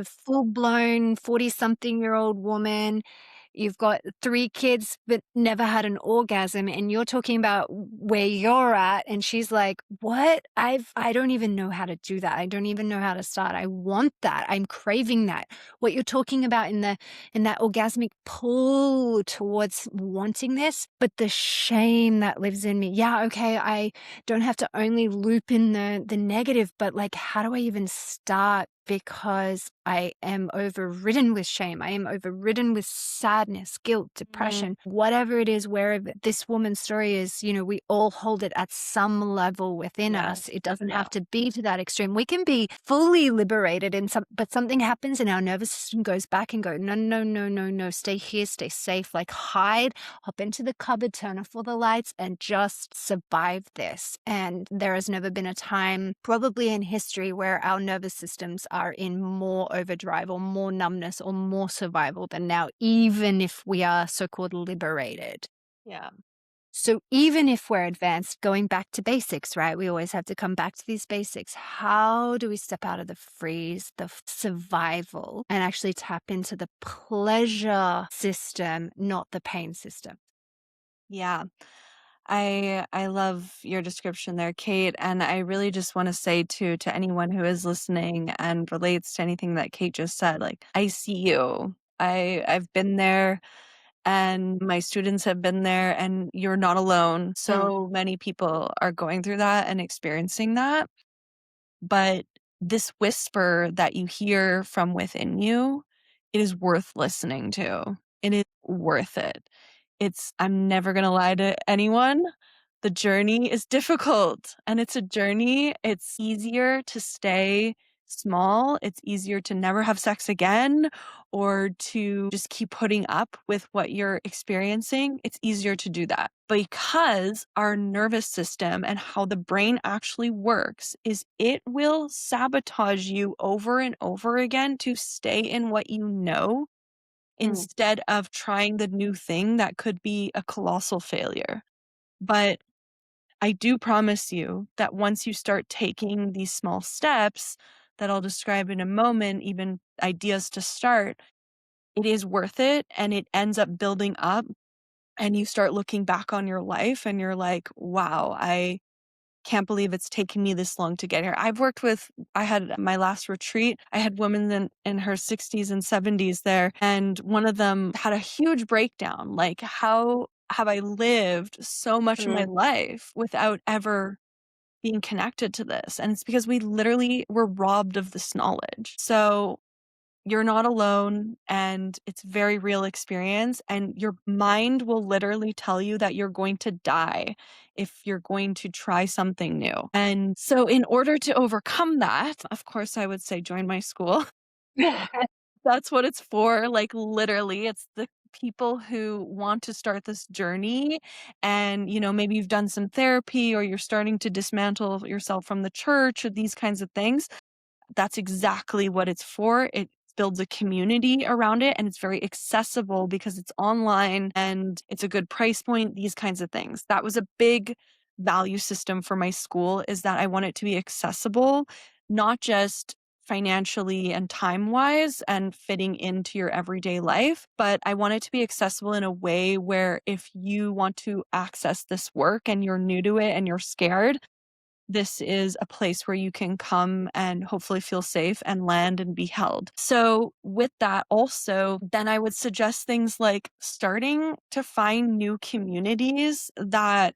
a full-blown 40-something-year-old woman. You've got 3 kids, but never had an orgasm, and you're talking about where you're at, and she's like, "What? I don't even know how to do that. I don't even know how to start. I want that. I'm craving that." What you're talking about in that orgasmic pull towards wanting this, but the shame that lives in me. Yeah, okay, I don't have to only loop in the negative, but, like, how do I even start? Because I am overridden with shame. I am overridden with sadness, guilt, Mm, depression, whatever it is, wherever this woman's story is, we all hold it at some level within us. yes. It doesn't Yeah. have to be to that extreme. We can be fully liberated but something happens and our nervous system goes back and go, no, no, no, no, no, stay here, stay safe, like hide, hop into the cupboard, turn off all the lights and just survive this. And there has never been a time, probably in history, where our nervous systems are in more overdrive or more numbness or more survival than now, even if we are so-called liberated. Yeah. So even if we're advanced, going back to basics, right? We always have to come back to these basics. How do we step out of the freeze, the survival, and actually tap into the pleasure system, not the pain system? Yeah. I love your description there, Kate, and I really just want to say to anyone who is listening and relates to anything that Kate just said, like, I see you. I've been there and my students have been there and you're not alone. Mm, So many people are going through that and experiencing that. But this whisper that you hear from within you, it is worth listening to. It is worth it. I'm never gonna lie to anyone. The journey is difficult and it's a journey. It's easier to stay small. It's easier to never have sex again or to just keep putting up with what you're experiencing. It's easier to do that because our nervous system and how the brain actually works is it will sabotage you over and over again to stay in what you know mm, instead of trying the new thing that could be a colossal failure. But I do promise you that once you start taking these small steps that I'll describe in a moment, even ideas to start, it is worth it and it ends up building up. And you start looking back on your life and you're like, wow, I can't believe it's taken me this long to get here. I had my last retreat, I had women in her 60s and 70s there, and one of them had a huge breakdown. Like, how have I lived so much of my mm. life without ever being connected to this? And it's because we literally were robbed of this knowledge. So you're not alone and it's very real experience and your mind will literally tell you that you're going to die if you're going to try something new. And so in order to overcome that, of course I would say join my school. That's what it's for. Like literally it's the people who want to start this journey and maybe you've done some therapy or you're starting to dismantle yourself from the church or these kinds of things. That's exactly what it's for. It builds a community around it and it's very accessible because it's online and it's a good price point, these kinds of things. That was a big value system for my school is that I want it to be accessible, not just financially and time-wise and fitting into your everyday life, but I want it to be accessible in a way where if you want to access this work and you're new to it and you're scared, this is a place where you can come and hopefully feel safe and land and be held. So, with that, also, then I would suggest things like starting to find new communities that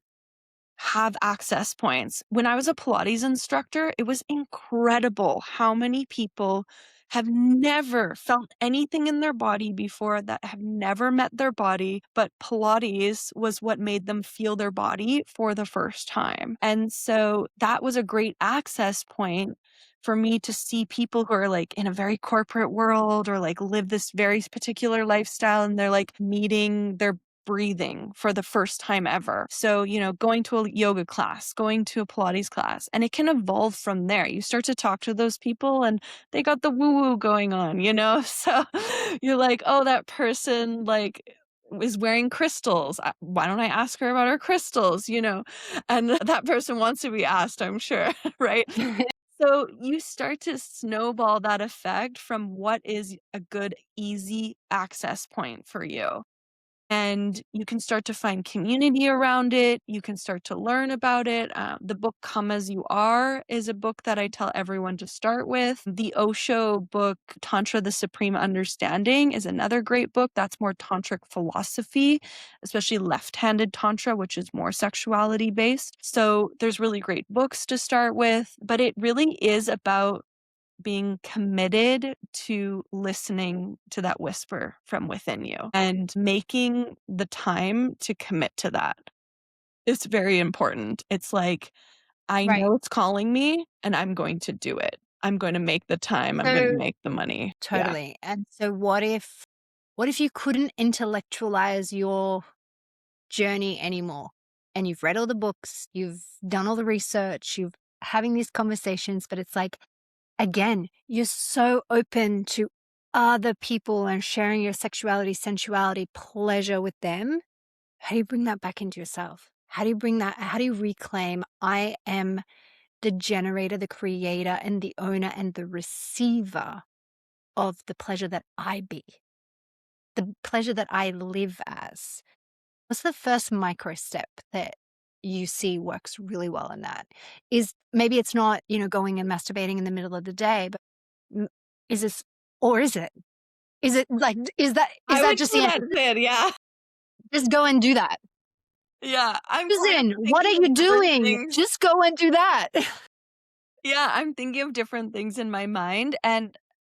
have access points. When I was a Pilates instructor, it was incredible how many people have never felt anything in their body before, that have never met their body, but Pilates was what made them feel their body for the first time. And so that was a great access point for me to see people who are like in a very corporate world or like live this very particular lifestyle and they're like meeting their breathing for the first time ever. So, going to a yoga class, going to a Pilates class, and it can evolve from there. You start to talk to those people and they got the woo woo going on? So you're like, oh, that person like is wearing crystals. Why don't I ask her about her crystals? And that person wants to be asked, I'm sure, right? So you start to snowball that effect from what is a good, easy access point for you. And you can start to find community around it. You can start to learn about it. The book Come As You Are is a book that I tell everyone to start with. The Osho book, Tantra, the Supreme Understanding, is another great book. That's more tantric philosophy, especially left handed tantra, which is more sexuality based. So there's really great books to start with, but it really is about being committed to listening to that whisper from within you and making the time to commit to that. It's very important. It's like, I Right. know it's calling me and I'm going to do it. I'm going to make the time. I'm going to So make the money. Yeah. totally. And so what if you couldn't intellectualize your journey anymore? And you've read all the books, you've done all the research, you've having these conversations, but it's like, again, you're so open to other people and sharing your sexuality, sensuality, pleasure with them. How do you bring that back into yourself? How do you reclaim I am the generator, the creator, and the owner and the receiver of the pleasure that I be, the pleasure that I live as? What's the first micro step that you see works really well in that? Is maybe it's not, going and masturbating in the middle of the day, but m- is this, or is it? Is it like, is I that would just say the answer? that's it. Yeah. Just go and do that. Yeah. I'm kind of Susan, what are thinking of you different doing? things. Just go and do that. Yeah, I'm thinking of different things in my mind, and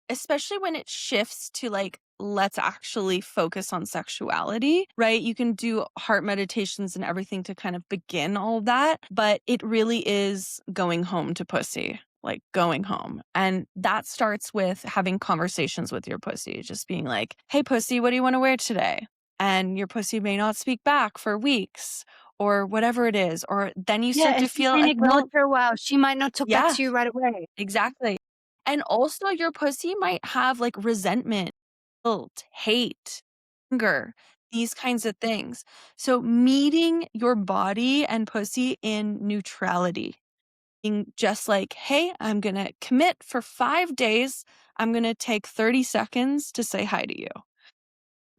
especially when it shifts to, like, let's actually focus on sexuality, right? You can do heart meditations and everything to kind of begin all that, but it really is going home to pussy, like, going home, and that starts with having conversations with your pussy, just being like, "Hey, pussy, what do you wanna wear today?" And your pussy may not speak back for weeks or whatever it is, or then you Yeah, start and to she's feel been a ignored little. for a while. She might not talk back Yeah. to you right away. Exactly. And also your pussy might have like resentment, guilt, hate, anger, these kinds of things. So meeting your body and pussy in neutrality, being just like, hey, I'm going to commit for 5 days. I'm going to take 30 seconds to say hi to you.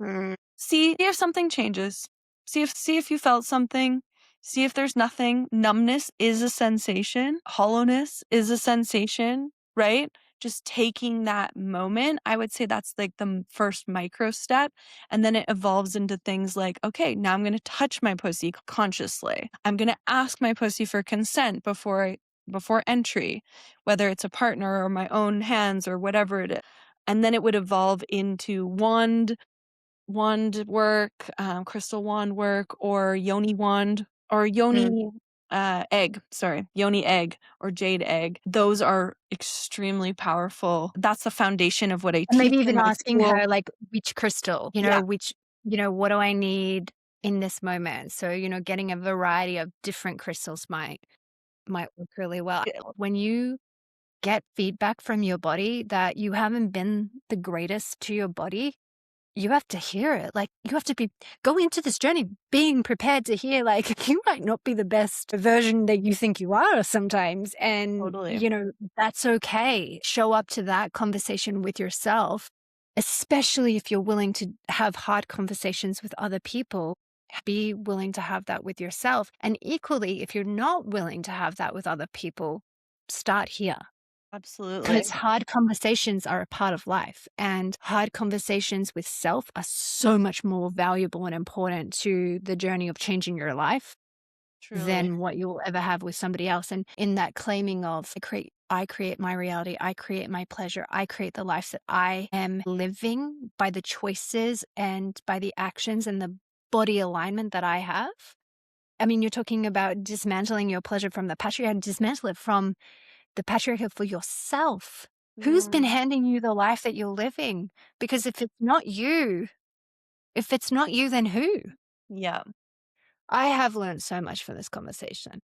Mm. See if something changes. See if you felt something. See if there's nothing. Numbness is a sensation. Hollowness is a sensation, right? Just taking that moment, I would say that's like the first micro step. And then it evolves into things like, okay, now I'm going to touch my pussy consciously. I'm going to ask my pussy for consent before entry, whether it's a partner or my own hands or whatever it is. And then it would evolve into wand work, crystal wand work, or yoni wand, or Mm. yoni egg, sorry, yoni egg or jade egg. Those are extremely powerful. That's the foundation of what I And teach maybe in even my asking school. her, like, which crystal, Yeah, what do I need in this moment? So, getting a variety of different crystals might work really well. yeah, When you get feedback from your body that you haven't been the greatest to your body, you have to hear it. Like, you have to be going into this journey being prepared to hear, like, you might not be the best version that you think you are sometimes. And, totally. that's okay. Show up to that conversation with yourself, especially if you're willing to have hard conversations with other people. Be willing to have that with yourself. And equally, if you're not willing to have that with other people, start here. Because Absolutely. hard conversations are a part of life, and hard conversations with self are so much more valuable and important to the journey of changing your life Truly. than what you'll ever have with somebody else. And in that claiming of I create my reality, I create my pleasure, I create the life that I am living by the choices and by the actions and the body alignment that I have. I mean, you're talking about dismantling your pleasure from the patriarchy, dismantle it from the patriarchy for yourself. Who's been Mm, handing you the life that you're living? Because if it's not you, then who? yeah. I have learned so much from this conversation.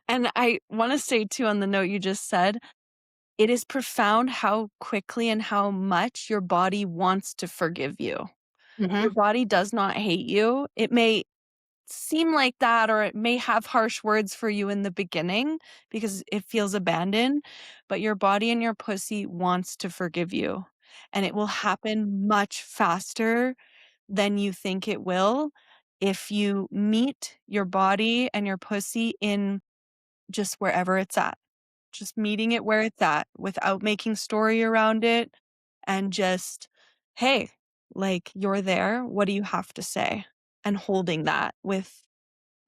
And I want to say too, on the note you just said, it is profound how quickly and how much your body wants to forgive you. Your Mhm. body does not hate you. It may seem like that, or it may have harsh words for you in the beginning because it feels abandoned, but your body and your pussy wants to forgive you, and it will happen much faster than you think it will if you meet your body and your pussy in just wherever it's at. Just meeting it where it's at without making story around it and just, "Hey, like, you're there. What do you have to say?" And holding that with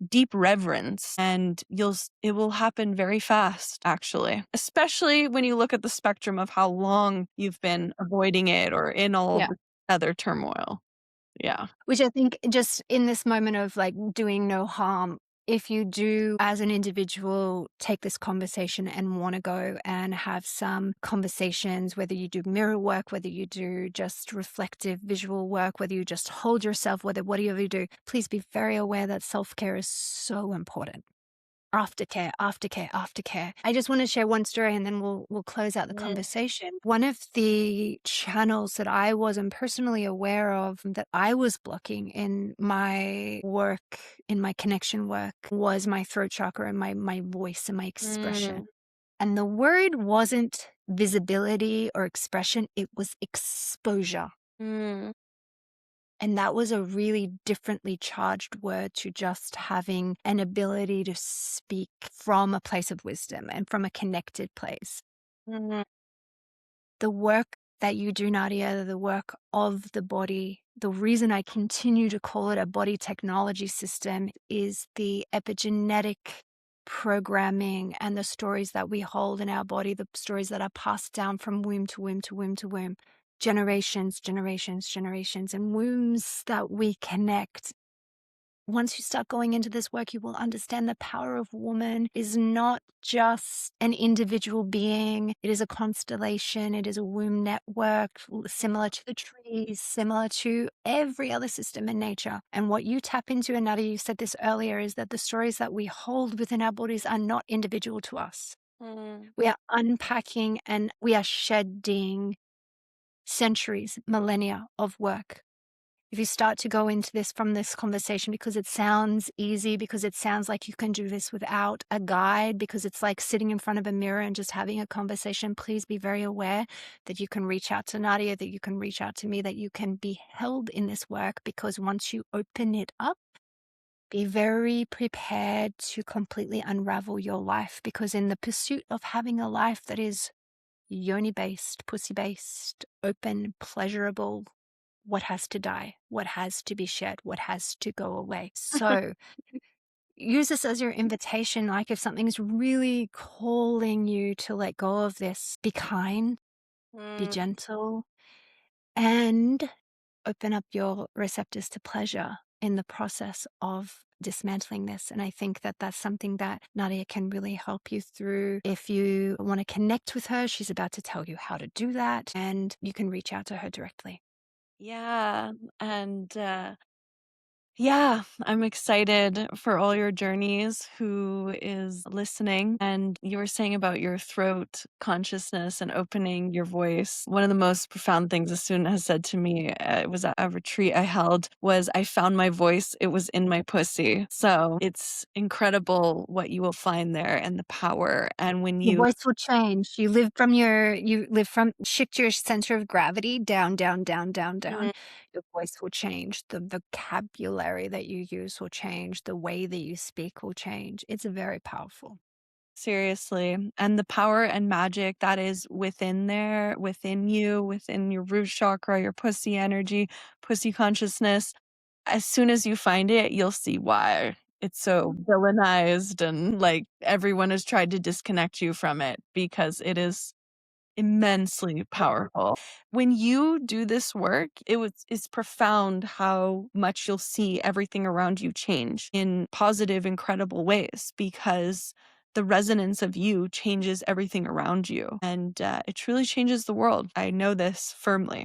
deep reverence, and it will happen very fast, actually, especially when you look at the spectrum of how long you've been avoiding it or in all Yeah. the other turmoil. Yeah. Which I think just in this moment of like doing no harm, if you do as an individual take this conversation and want to go and have some conversations, whether you do mirror work, whether you do just reflective visual work, whether you just hold yourself, whatever you do, please be very aware that self-care is so important. Aftercare, aftercare, aftercare. I just want to share one story and then we'll close out the Mm, conversation. One of the channels that I wasn't personally aware of that I was blocking in my work, in my connection work, was my throat chakra and my voice and my expression. mm, And the word wasn't visibility or expression, it was exposure. mm, And that was a really differently charged word to just having an ability to speak from a place of wisdom and from a connected place. mm, The work that you do, Nadia, the work of the body, the reason I continue to call it a body technology system is the epigenetic programming and the stories that we hold in our body, the stories that are passed down from womb to womb to womb to womb, generations, generations, generations, and wombs that we connect. Once you start going into this work, you will understand the power of woman is not just an individual being. It is a constellation. It is a womb network, similar to the trees, similar to every other system in nature. And what you tap into, and Nadia, you said this earlier, is that the stories that we hold within our bodies are not individual to us. mm. We are unpacking and we are shedding centuries, millennia of work. If you start to go into this from this conversation because it sounds easy, because it sounds like you can do this without a guide, because it's like sitting in front of a mirror and just having a conversation, please be very aware that you can reach out to Nadia, that you can reach out to me, that you can be held in this work, because once you open it up, be very prepared to completely unravel your life, because in the pursuit of having a life that is yoni based, pussy based, open, pleasurable, what has to die, what has to be shed, what has to go away. So use this as your invitation. Like if something's really calling you to let go of this, be kind, be Mm. gentle, and open up your receptors to pleasure in the process of dismantling this. And I think that that's something that Nadia can really help you through. If you want to connect with her, she's about to tell you how to do that, and you can reach out to her directly. Yeah, and, yeah, I'm excited for all your journeys, who is listening. And you were saying about your throat consciousness and opening your voice. One of the most profound things a student has said to me, it was at a retreat I held, was I found my voice, it was in my pussy. So it's incredible what you will find there and the power. And when Your you voice will change. You live from shift your center of gravity down, down, down, down, down. Mm, Your voice will change. The vocabulary that you use will change. The way that you speak will change. It's very powerful. seriously, and the power and magic that is within there, within you, within your root chakra, your pussy energy, pussy consciousness. As soon as you find it, you'll see why it's so villainized and, like, everyone has tried to disconnect you from it because it is immensely powerful. When you do this work, it's profound how much you'll see everything around you change in positive, incredible ways because the resonance of you changes everything around you, and, it truly changes the world. I know this firmly.